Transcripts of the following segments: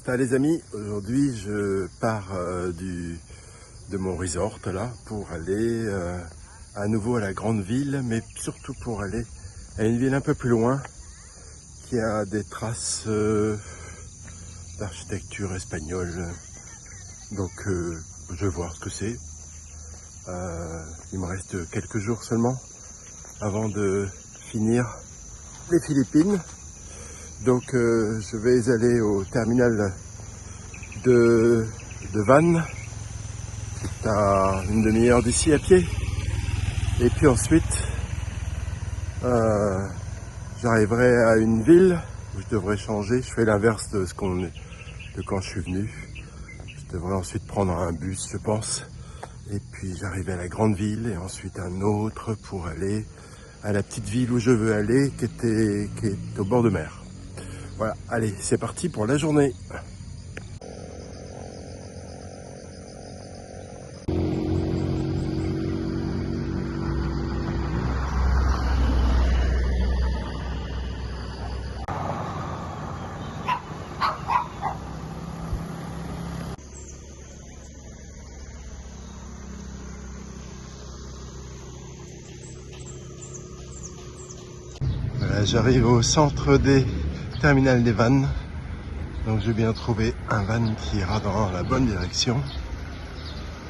Ça les amis, aujourd'hui je pars de mon resort là pour aller à nouveau à la grande ville, mais surtout pour aller à une ville un peu plus loin qui a des traces d'architecture espagnole. Donc je vais voir ce que c'est. Il me reste quelques jours seulement avant de finir les Philippines. Donc je vais aller au terminal de Vannes, c'est à une demi-heure d'ici à pied. Et puis ensuite, j'arriverai à une ville où je devrais changer. Je fais l'inverse de quand je suis venu. Je devrais ensuite prendre un bus, je pense. Et puis j'arrive à la grande ville et ensuite un autre pour aller à la petite ville où je veux aller, qui est au bord de mer. Voilà, allez, c'est parti pour la journée. Voilà, j'arrive au centre des terminal des vannes. Donc j'ai bien trouvé un van qui ira dans la bonne direction.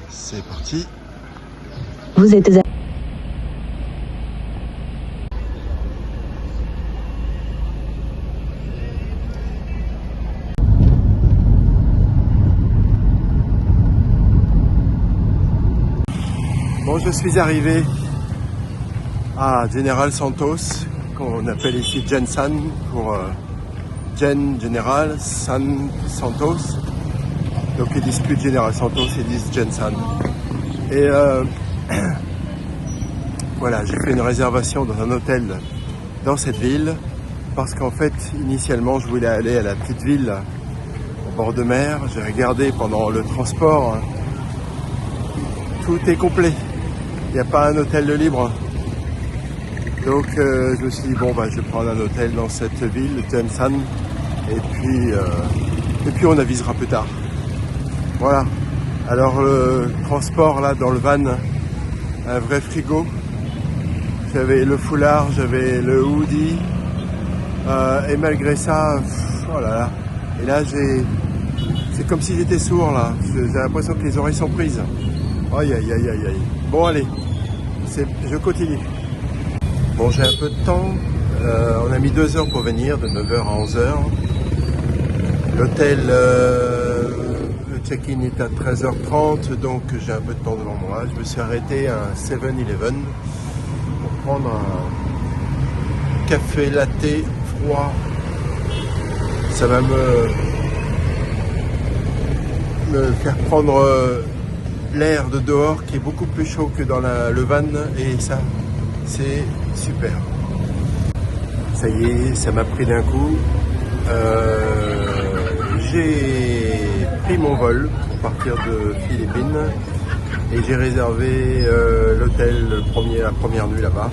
C'est parti. Vous êtes à... Bon, je suis arrivé à General Santos, qu'on appelle ici Gensan pour General Santos. Donc ils disent plus General Santos, ils disent Gensan. Et voilà, j'ai fait une réservation dans un hôtel dans cette ville parce qu'en fait, initialement, je voulais aller à la petite ville au bord de mer. J'ai regardé pendant le transport, tout est complet. Il n'y a pas un hôtel de libre. Donc je me suis dit, bon, je vais prendre un hôtel dans cette ville, Gensan, et puis on avisera plus tard. Voilà. Alors le transport là dans le van, un vrai frigo. J'avais le foulard, j'avais le hoodie, et malgré ça, oh là là. Et là c'est comme si j'étais sourd là. J'ai l'impression que les oreilles sont prises. Aïe aïe aïe aïe aïe. Bon allez, je continue. Bon, j'ai un peu de temps. On a mis 2 heures pour venir, de 9h à 11h. L'hôtel, le check-in est à 13h30, donc j'ai un peu de temps devant moi. Je me suis arrêté à un 7-Eleven pour prendre un café latte froid. Ça va me faire prendre l'air de dehors qui est beaucoup plus chaud que dans le van, et ça, c'est super. Ça y est, ça m'a pris d'un coup. J'ai pris mon vol pour partir de Philippines et j'ai réservé l'hôtel, la première nuit là-bas.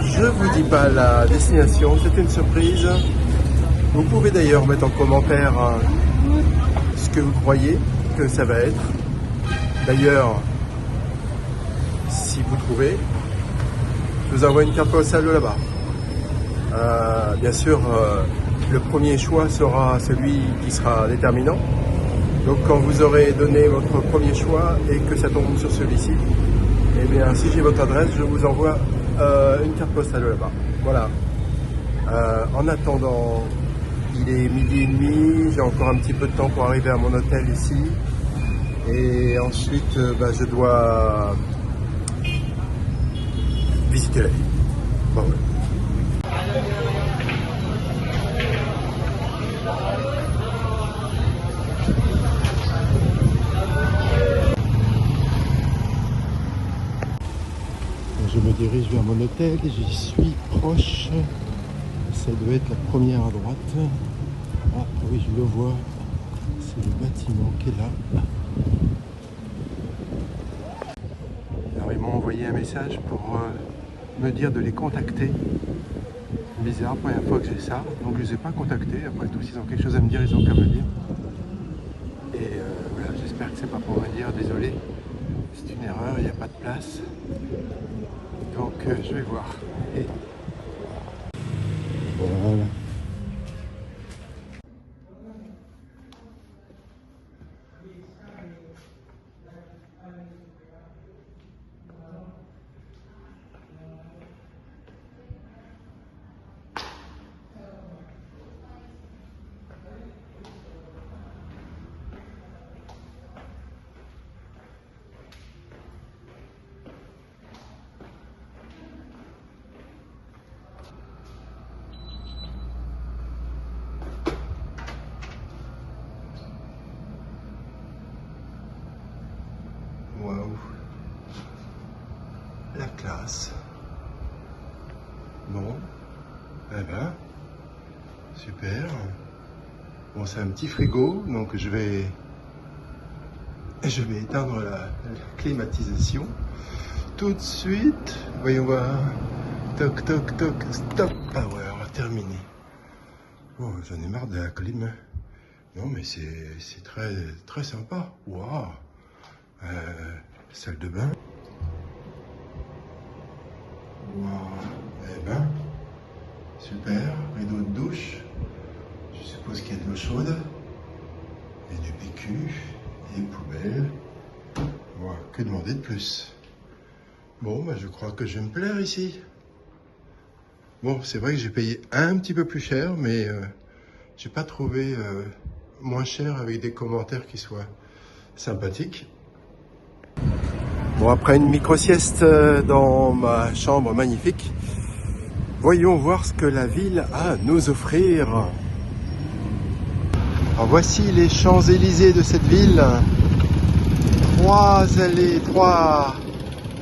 Je vous dis pas la destination, c'est une surprise. Vous pouvez d'ailleurs mettre en commentaire ce que vous croyez que ça va être. D'ailleurs, si vous trouvez, je vous envoie une carte postale de là-bas. Bien sûr, le premier choix sera celui qui sera déterminant. Donc quand vous aurez donné votre premier choix et que ça tombe sur celui-ci, eh bien si j'ai votre adresse, je vous envoie une carte postale de là-bas. Voilà. En attendant, il est 12h30, j'ai encore un petit peu de temps pour arriver à mon hôtel ici. Et ensuite, je dois visiter la ville. Bon, ouais. Je me dirige vers mon hôtel, j'y suis proche. Ça doit être la première à droite. Ah oui, je le vois. C'est le bâtiment qui est là. Alors ils m'ont envoyé un message pour me dire de les contacter. bizarre, première fois que j'ai ça, donc je les ai pas contactés. Après tout, s'ils ont quelque chose à me dire, ils ont qu'à me le dire. Et voilà, j'espère que c'est pas pour me dire désolé, c'est une erreur, il n'y a pas de place. Donc je vais voir. Et... voilà. Waouh, la classe. Bon, eh ben, super. Bon, c'est un petit frigo, donc je vais éteindre la climatisation tout de suite. Voyons voir. Toc, toc, toc, stop power, terminé. Bon, j'en ai marre de la clim. Non, mais c'est très, très sympa. Waouh. Salle de bain. Wow. Eh ben, super. Rideau de douche. Je suppose qu'il y a de l'eau chaude. Et du PQ. Et poubelle. Voilà, que demander de plus? Bon, bah, je crois que je vais me plaire ici. Bon, c'est vrai que j'ai payé un petit peu plus cher, mais j'ai pas trouvé moins cher avec des commentaires qui soient sympathiques. Bon, après une micro-sieste dans ma chambre magnifique, voyons voir ce que la ville a à nous offrir. Alors voici les Champs-Élysées de cette ville. 3 allées, 3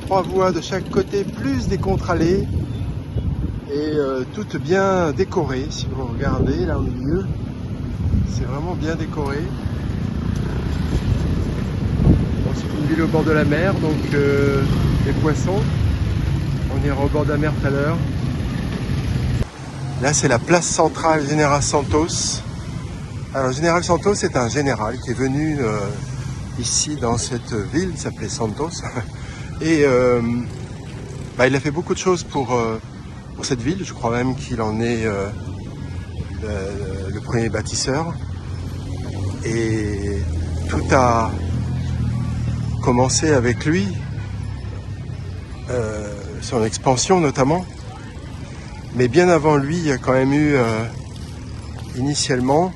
voies de chaque côté, plus des contre-allées. Et toutes bien décorées, si vous regardez là au milieu. C'est vraiment bien décoré. C'est une ville au bord de la mer, donc les poissons. On ira au bord de la mer tout à l'heure. Là, c'est la place centrale Général Santos. Alors, Général Santos, c'est un général qui est venu ici dans cette ville, il s'appelait Santos. Et il a fait beaucoup de choses pour cette ville. Je crois même qu'il en est le premier bâtisseur. Et tout a commencé avec lui, son expansion notamment. Mais bien avant lui, il y a quand même eu initialement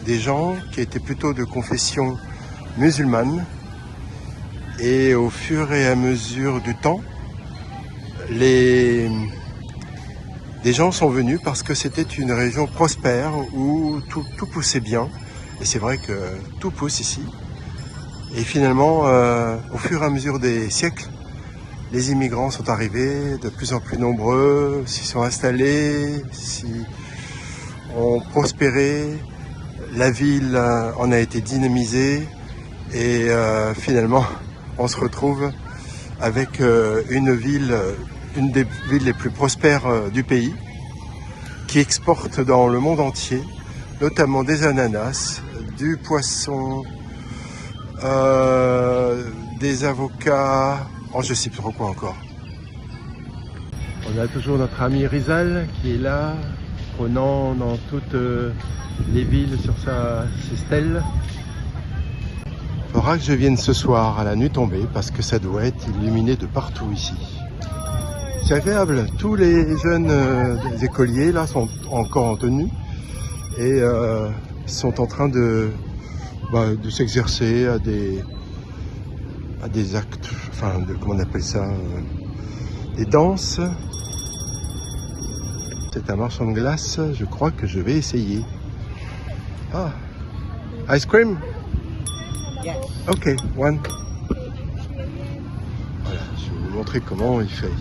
des gens qui étaient plutôt de confession musulmane. Et au fur et à mesure du temps, des gens sont venus parce que c'était une région prospère où tout poussait bien. Et c'est vrai que tout pousse ici. Et finalement, au fur et à mesure des siècles, les immigrants sont arrivés de plus en plus nombreux, s'y sont installés, ont prospéré. La ville en a été dynamisée et finalement, on se retrouve avec une des villes les plus prospères du pays, qui exporte dans le monde entier, notamment des ananas, du poisson, des avocats, je sais plus trop quoi encore. On a toujours notre ami Rizal qui est là, prenant dans toutes les villes sur ses stèles. Il faudra que je vienne ce soir à la nuit tombée parce que ça doit être illuminé de partout ici. C'est agréable, tous les jeunes écoliers là sont encore en tenue et sont en train de s'exercer à des actes, enfin comment on appelle ça, des danses. C'est un marchand de glace, je crois que je vais essayer. Ah, ice cream? Yes. Ok, one. Voilà, je vais vous montrer comment il fait.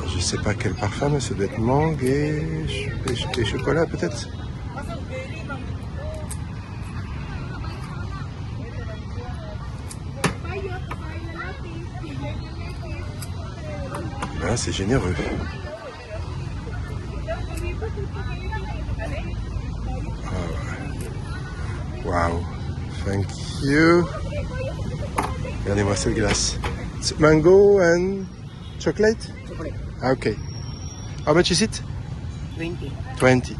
Je Je sais pas quel parfum, mais ça doit être mangue et chocolat peut-être. Ah, c'est généreux. Wow, thank you. Regardez-moi cette glace. It's mango and chocolate? Chocolate. Ah, okay. How much is it? 20. 20.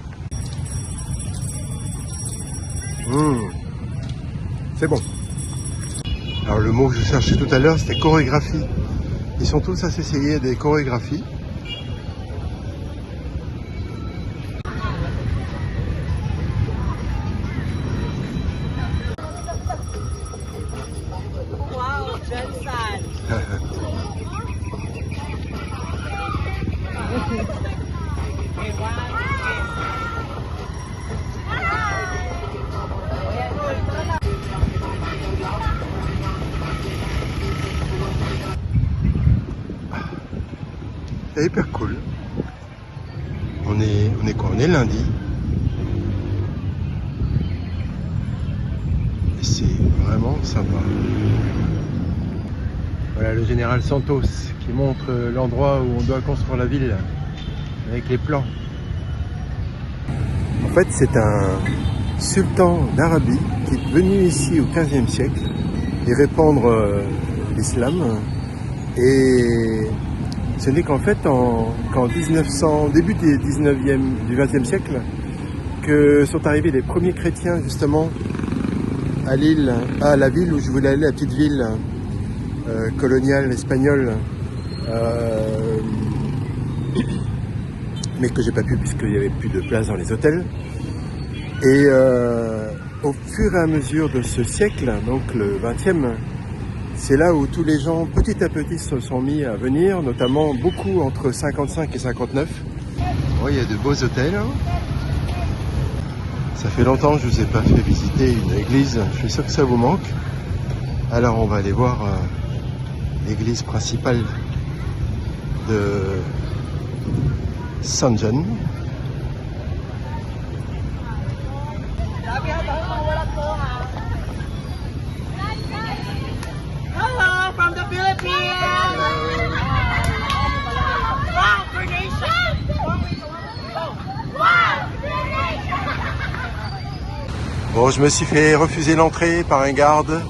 C'est bon. Alors le mot que je cherchais tout à l'heure, c'était chorégraphie. Ils sont tous à s'essayer des chorégraphies. Wow, Johnson. C'est hyper cool. On est quoi? On est lundi. Et c'est vraiment sympa. Voilà le général Santos qui montre l'endroit où on doit construire la ville avec les plans. En fait, c'est un sultan d'Arabie qui est venu ici au XVe siècle y répandre l'islam. Et ce n'est qu'en fait qu'en 1900, début du 20e siècle, que sont arrivés les premiers chrétiens justement à la ville où je voulais aller, la petite ville coloniale espagnole, mais que j'ai pas pu puisqu'il n'y avait plus de place dans les hôtels. Et au fur et à mesure de ce siècle, donc le 20e, c'est là où tous les gens, petit à petit, se sont mis à venir, notamment beaucoup entre 55 et 59. Bon, il y a de beaux hôtels. Ça fait longtemps que je ne vous ai pas fait visiter une église. Je suis sûr que ça vous manque. Alors, on va aller voir l'église principale de San John. Hello from the Philippines. Wow, Carnation. Wow. Bon, je me suis fait refuser l'entrée par un garde.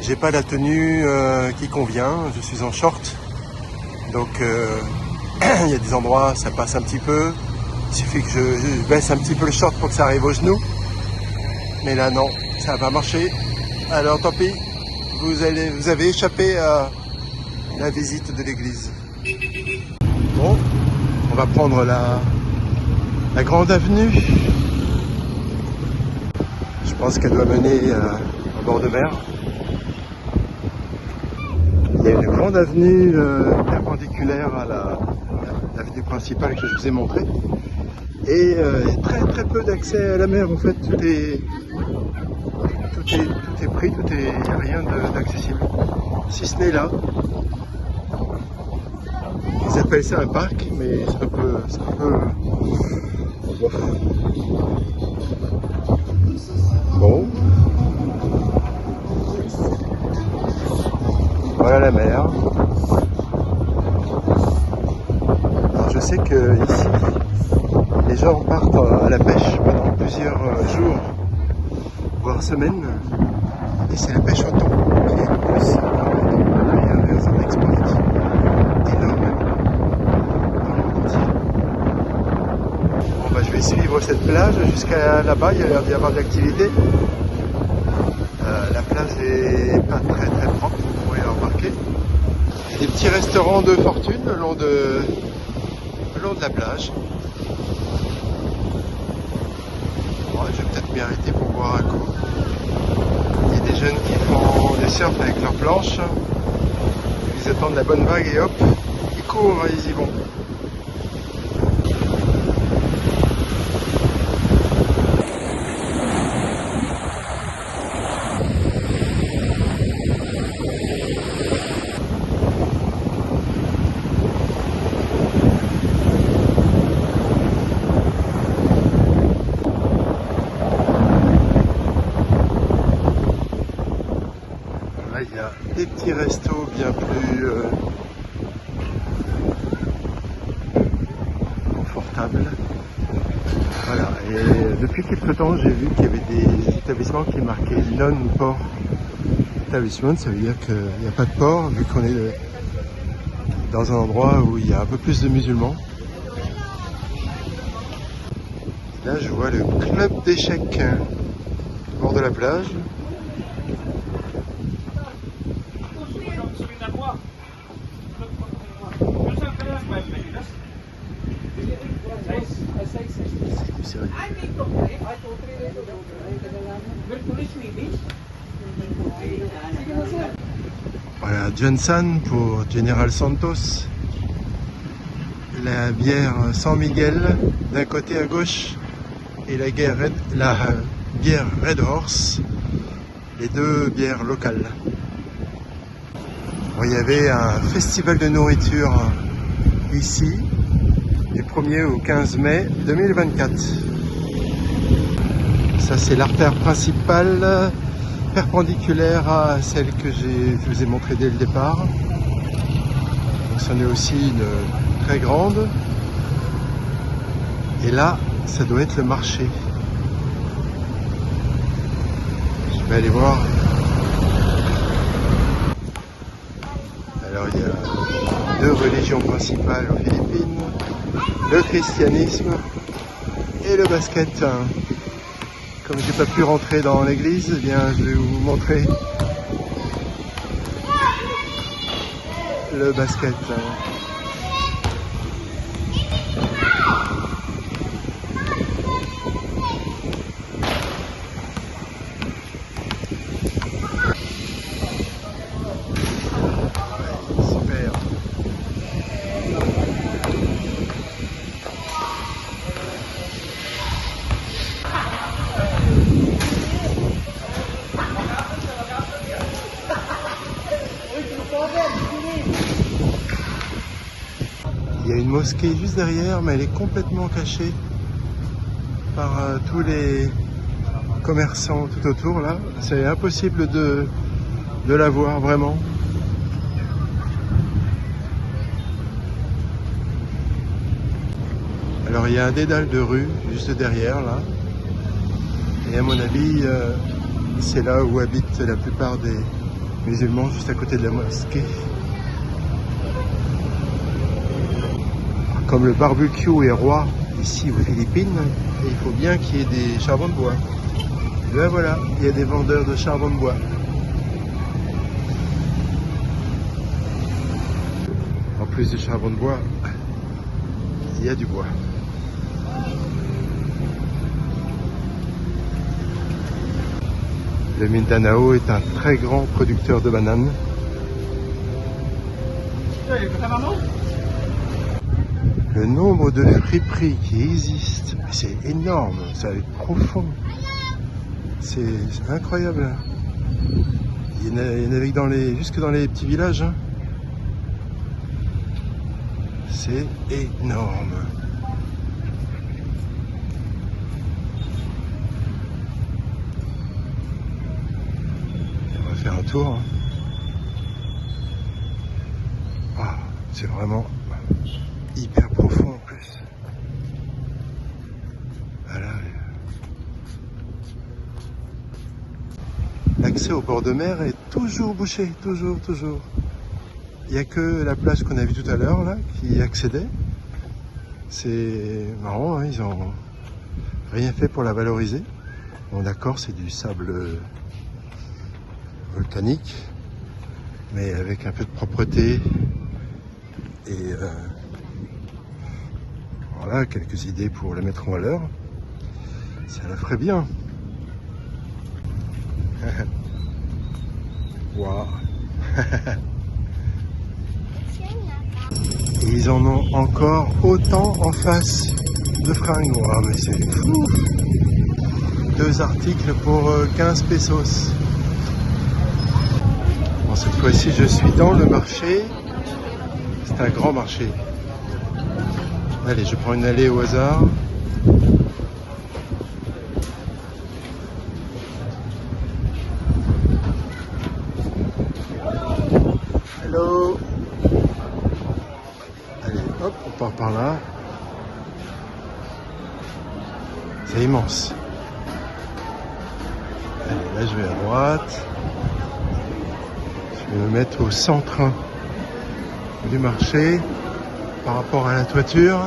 J'ai pas la tenue qui convient. Je suis en short. Donc, il y a des endroits, ça passe un petit peu. Il suffit que je baisse un petit peu le short pour que ça arrive aux genoux. Mais là, non, ça n'a pas marché. Alors, tant pis. Vous avez échappé à la visite de l'église. Bon, on va prendre la grande avenue. Je pense qu'elle doit mener au bord de mer. Il y a une grande avenue perpendiculaire à l'avenue principale que je vous ai montrée. Et très très peu d'accès à la mer. En fait, tout est pris, il n'y a rien d'accessible. Si ce n'est là. Ils appellent ça un parc, mais c'est un peu... Bon. Voilà la mer. Alors je sais que ici, les gens partent à la pêche pendant plusieurs jours, voire semaines. Et c'est la pêche au thon qui est le plus il y a un export énorme dans le monde entier. Bon, bah, je vais suivre cette plage jusqu'à là-bas, il y a l'air d'y avoir de l'activité. La plage est pas très très propre, vous pourrez le remarquer. Des petits restaurants de fortune le long de la plage. Ouais, je vais peut-être m'y arrêter pour boire un coup. Il y a des jeunes qui font des surf avec leurs planches. Ils attendent la bonne vague et hop, ils courent, ils y vont. resto bien plus confortable. Voilà, et depuis quelque temps, j'ai vu qu'il y avait des établissements qui marquaient non-port établissement. Ça veut dire qu'il n'y a pas de port, vu qu'on est dans un endroit où il y a un peu plus de musulmans. Là, je vois le club d'échecs au bord de la plage. C'est sérieux. Voilà, Johnson pour General Santos. La bière San Miguel d'un côté à gauche et la bière Red Horse, les deux bières locales. Bon, il y avait un festival de nourriture ici du 1er au 15 mai 2024. Ça, c'est l'artère principale perpendiculaire à celle que je vous ai montrée dès le départ. Donc c'en est aussi une très grande. Et là, ça doit être le marché. Je vais aller voir. Alors il y a deux religions principales aux Philippines, le christianisme et le basket. Comme j'ai pas pu rentrer dans l'église, eh bien je vais vous montrer le basket. Super. Il y a une mosquée juste derrière, mais elle est complètement cachée par tous les commerçants tout autour là. C'est impossible de la voir vraiment. Alors il y a un dédale de rue juste derrière là. Et à mon avis, c'est là où habitent la plupart des musulmans, juste à côté de la mosquée. Comme le barbecue est roi ici aux Philippines, il faut bien qu'il y ait des charbons de bois. Et ben voilà, il y a des vendeurs de charbon de bois. En plus du charbon de bois, il y a du bois. Le Mindanao est un très grand producteur de bananes. Le nombre de friperies qui existent, c'est énorme, ça va être profond. C'est incroyable. Il y en avait jusque dans les petits villages. Hein. C'est énorme. On va faire un tour. Hein. Ah, c'est vraiment hyper profond en plus. Voilà. L'accès au bord de mer est toujours bouché, toujours. Il n'y a que la plage qu'on a vue tout à l'heure là qui y accédait. C'est marrant, hein, ils n'ont rien fait pour la valoriser. Bon d'accord, c'est du sable volcanique, mais avec un peu de propreté et voilà, quelques idées pour la mettre en valeur. Ça la ferait bien. Waouh. Et ils en ont encore autant en face de fringues. Wow, mais c'est fou. 2 articles pour 15 pesos. Bon, cette fois-ci, je suis dans le marché. C'est un grand marché. Allez, je prends une allée au hasard. Hop, on part par là. C'est immense. Allez, là je vais à droite. Je vais me mettre au centre du marché par rapport à la toiture.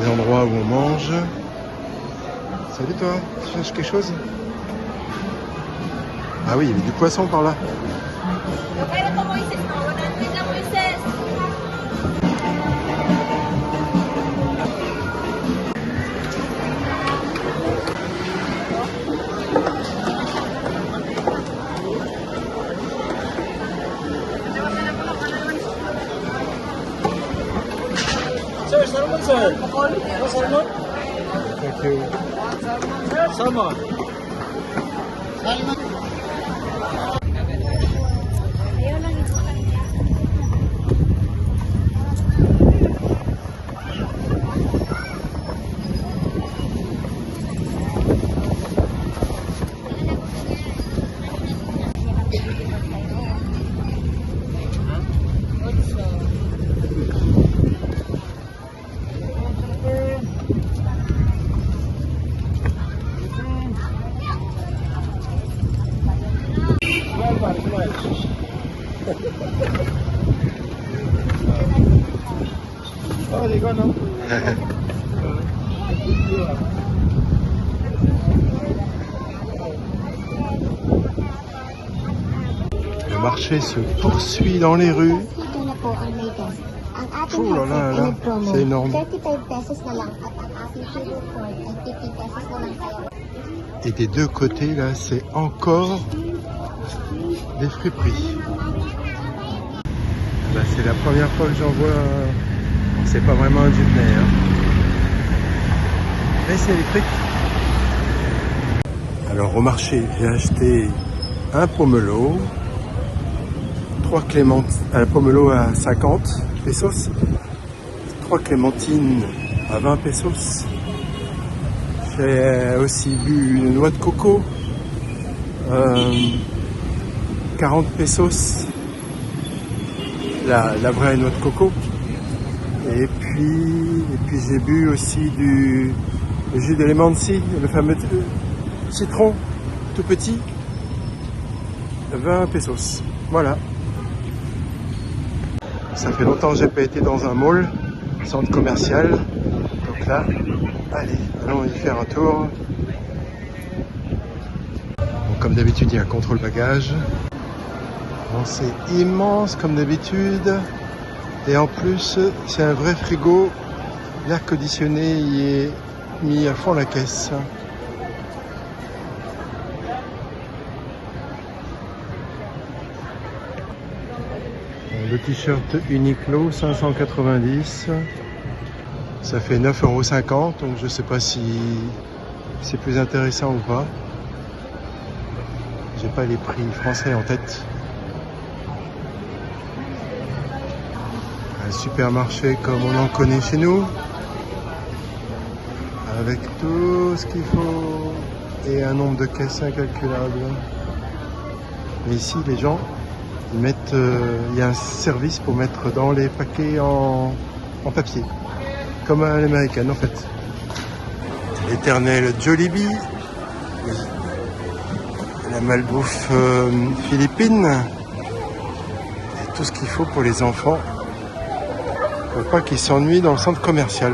Les endroits où on mange. Salut toi, tu cherches quelque chose? Ah oui, il y avait du poisson par là. Sir, salmon, sir. No salmon? Thank you. Salmon. Oh, they gone now. Le marché se poursuit dans les rues. Ito na po ang latest. Ang ating Oh là là headset là, ay promo. c'est énorme. 35 pesos na lang at ang ating Hero Cord ay 50 pesos na lang kayo. Et des deux côtés, là, c'est encore des friperies. Bah, c'est la première fois que j'en vois. C'est pas vraiment un Jeepney, hein. Mais c'est électrique. Alors au marché, j'ai acheté un pomelo, 3 clémentines, un pomelo à 50 pesos, 3 clémentines à 20 pesos. J'ai aussi bu une noix de coco, 40 pesos, la vraie noix de coco. Et puis j'ai bu aussi du jus de lemonsi, le fameux citron tout petit, 20 pesos. Voilà. Ça fait longtemps que j'ai pas été dans un mall, centre commercial. Donc là, allez, allons y faire un tour. Bon, comme d'habitude, il y a un contrôle bagage. Bon, c'est immense comme d'habitude. Et en plus, c'est un vrai frigo. L'air conditionné y est mis à fond la caisse. Le t-shirt Uniqlo 590, ça fait 9,50 €, donc je sais pas si c'est plus intéressant ou pas. J'ai pas les prix français en tête. Un supermarché comme on en connaît chez nous, avec tout ce qu'il faut et un nombre de caisses incalculable. Mais ici, les gens ils mettent, il y a un service pour mettre dans les paquets en papier, comme à l'américaine en fait. L'éternel Jollibee, la malbouffe philippine, et tout ce qu'il faut pour les enfants, pour pas qu'ils s'ennuient dans le centre commercial.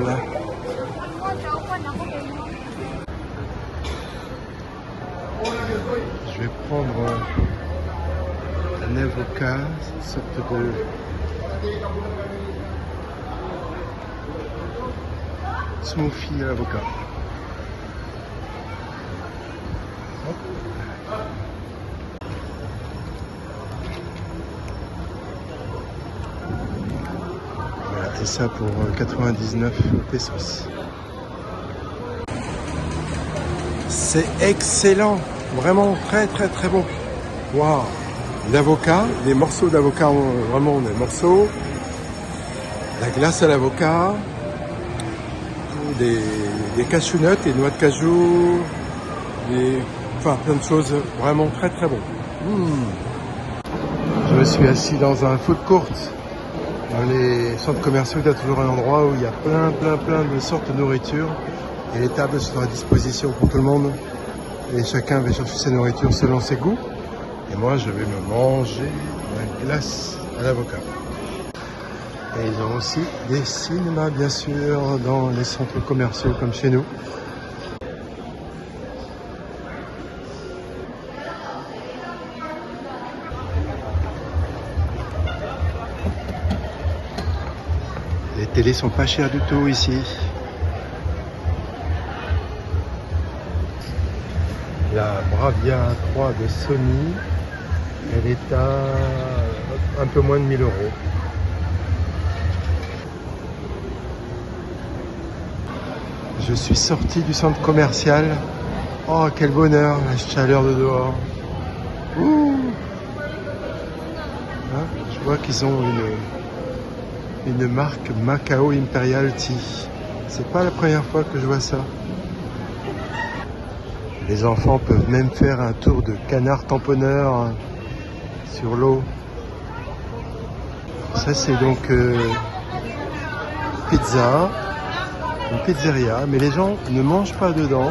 Je vais prendre un avocat, une sorte de smoothie à l'avocat. Voilà, et ça pour 99 pesos. C'est excellent, vraiment très très très bon. Waouh! L'avocat, des morceaux d'avocat, vraiment des morceaux, la glace à l'avocat, des cashew nuts, des noix de cajou, enfin plein de choses vraiment très très bon. Je suis assis dans un food court. Dans les centres commerciaux, il y a toujours un endroit où il y a plein de sortes de nourriture. Et les tables sont à disposition pour tout le monde. Et chacun va chercher sa nourriture selon ses goûts. Et moi, je vais me manger ma glace à l'avocat. Et ils ont aussi des cinémas, bien sûr, dans les centres commerciaux comme chez nous. Les télés sont pas chères du tout ici. La Bravia 3 de Sony, elle est à un peu moins de 1000 €. Je suis sorti du centre commercial. Oh, quel bonheur, la chaleur de dehors. Ouh. Hein, je vois qu'ils ont une marque Macao Imperial Tea. C'est pas la première fois que je vois ça. Les enfants peuvent même faire un tour de canard tamponneur sur l'eau. Ça c'est donc pizza, une pizzeria, mais les gens ne mangent pas dedans,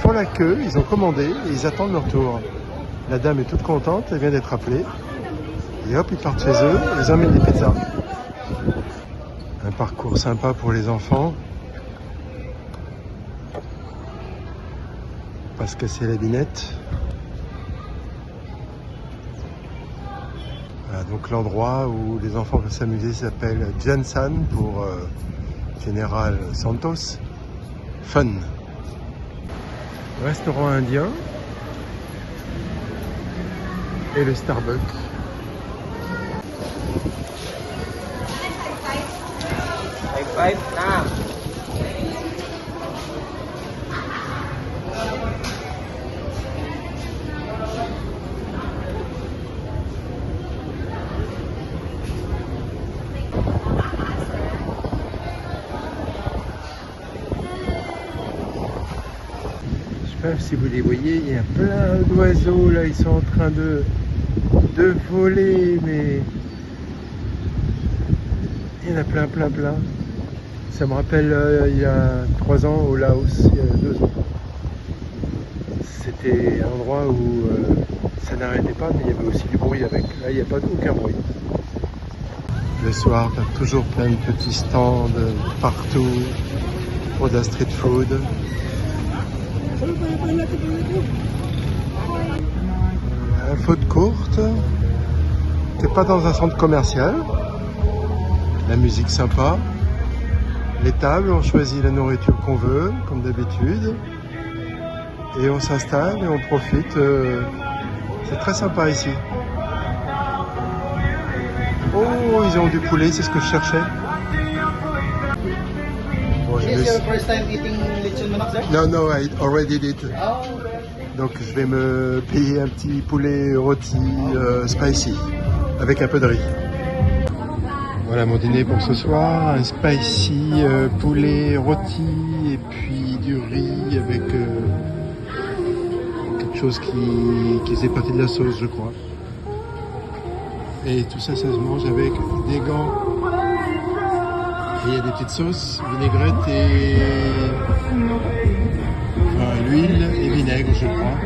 font la queue, ils ont commandé et ils attendent leur tour. La dame est toute contente, elle vient d'être appelée. Et hop, ils partent chez eux, ils emmènent des pizzas. Un parcours sympa pour les enfants. Pas se casser la binette. Voilà, donc l'endroit où les enfants peuvent s'amuser s'appelle Jansan pour Général Santos. Fun. Restaurant indien. Et le Starbucks. Five na. Je sais pas si vous les voyez, il y a plein d'oiseaux là, ils sont en train de voler, mais il y en a plein. Ça me rappelle il y a 3 ans au Laos, il y a 2 ans. C'était un endroit où ça n'arrêtait pas, mais il y avait aussi du bruit avec. Là, il n'y a pas aucun bruit. Le soir, tu as toujours plein de petits stands partout pour de la street food. Un food court. T'es pas dans un centre commercial. La musique sympa. Les tables, on choisit la nourriture qu'on veut, comme d'habitude. Et on s'installe et on profite. C'est très sympa ici. Oh, ils ont du poulet, c'est ce que je cherchais. Bon, Is this your first time eating lechon manok, sir? No, I already did. Oh, Donc je vais me payer un petit poulet rôti spicy, avec un peu de riz. Voilà mon dîner pour ce soir, un spicy poulet rôti et puis du riz avec quelque chose qui faisait partie de la sauce, je crois. Et tout ça, ça se mange avec des gants. Et il y a des petites sauces, vinaigrette et l'huile et vinaigre, je crois.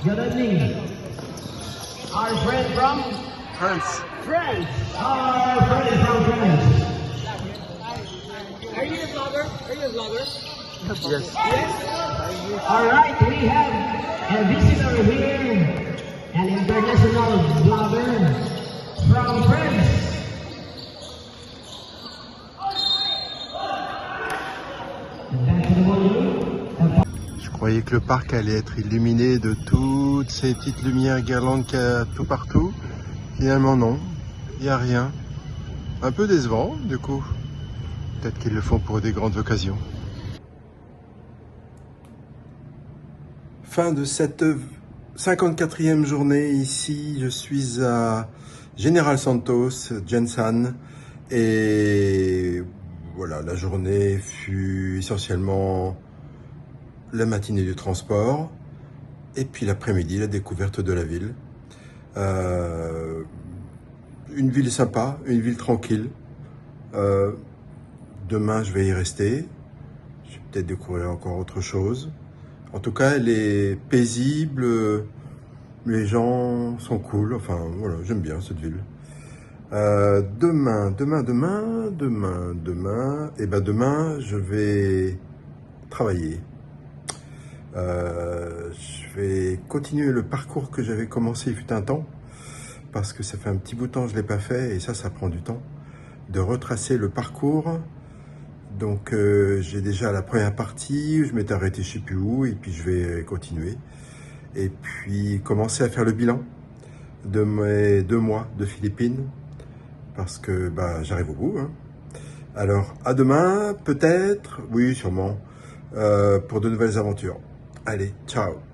Good evening. Our friend from France. France. Our friend from France. Are you a vlogger? Are you a vlogger? Yes. All right, we have a visitor here, an international blogger from France. Je croyais que le parc allait être illuminé de toutes ces petites lumières guirlandes qu'il y a tout partout. Finalement non, il n'y a rien. Un peu décevant du coup. Peut-être qu'ils le font pour des grandes occasions. Fin de cette 54e journée ici. Je suis à Général Santos, Jansan. Et voilà, la journée fut essentiellement la matinée du transport et puis l'après-midi, la découverte de la ville. Une ville sympa, une ville tranquille. Demain, je vais y rester. Je vais peut-être découvrir encore autre chose. En tout cas, elle est paisible. Les gens sont cool. Enfin, voilà, j'aime bien cette ville. Demain, je vais travailler. Je vais continuer le parcours que j'avais commencé il fut un temps, parce que ça fait un petit bout de temps que je ne l'ai pas fait, et ça prend du temps, de retracer le parcours. Donc j'ai déjà la première partie, je m'étais arrêté je ne sais plus où, et puis je vais continuer. Et puis commencer à faire le bilan de mes 2 mois de Philippines, parce que j'arrive au bout. Hein. Alors à demain, peut-être, oui sûrement, pour de nouvelles aventures. Allez, ciao!